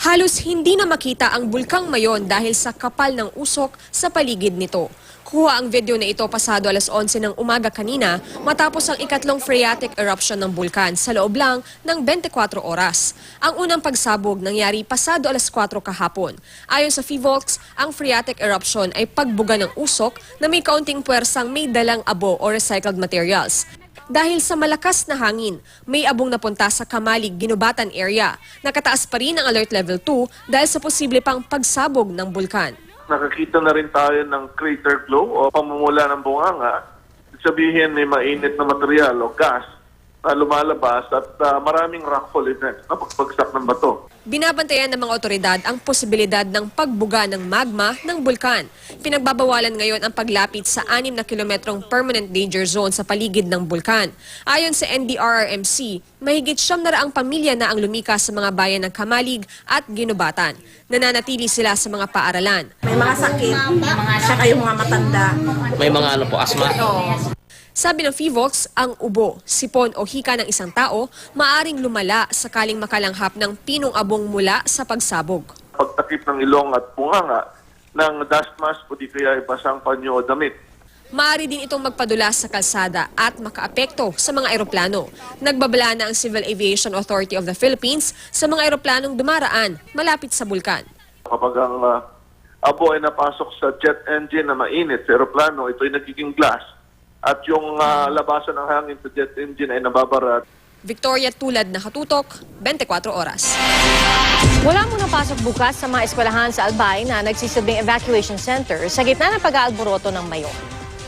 Halos hindi na makita ang Bulkang Mayon dahil sa kapal ng usok sa paligid nito. Kuha ang video na ito pasado alas 11 ng umaga kanina matapos ang ikatlong phreatic eruption ng bulkan sa loob lang ng 24 oras. Ang unang pagsabog nangyari pasado alas 4 kahapon. Ayon sa PHIVOLCS, ang phreatic eruption ay pagbuga ng usok na may kaunting puwersang may dalang abo o recycled materials. Dahil sa malakas na hangin, may abong napunta sa Kamalig, Ginubatan area. Nakataas pa rin ang Alert Level 2 dahil sa posible pang pagsabog ng bulkan. Nakakita na rin tayo ng crater glow o pamumula ng bunganga. Sabihin may mainit na material o gas na lumalabas at maraming rockfall events na pagbagsak ng bato. Binabantayan ng mga otoridad ang posibilidad ng pagbuga ng magma ng bulkan. Pinagbabawalan ngayon ang paglapit sa 6 na kilometrong permanent danger zone sa paligid ng bulkan. Ayon sa NDRRMC, mahigit 700 pamilya na ang lumikas sa mga bayan ng Kamalig at Ginubatan. Nananatili sila sa mga paaralan. May mga sakit, saka yung mga matanda. May mga asma. Sabi ng PHIVOLCS, ang ubo, sipon o hika ng isang tao maaring lumala sakaling makalanghap ng pinong abong mula sa pagsabog. Pagtakip ng ilong at bunganga ng dust mask o di kaya basang panyo o damit. Maaari din itong magpadula sa kalsada at makaapekto sa mga eroplano. Nagbabala na ang Civil Aviation Authority of the Philippines sa mga eroplanong dumaraan malapit sa bulkan. Kapag ang abo ay napasok sa jet engine na mainit sa eroplano, ito ay nagiging glass. At yung labasan ng hangin sa jet engine ay nababara. Victoria Tulad na Katutok, 24 oras. Wala munang pasok bukas sa mga eskwelahan sa Albay na nagsisilbing evacuation center sa gitna ng pag-aalboroto ng Mayon.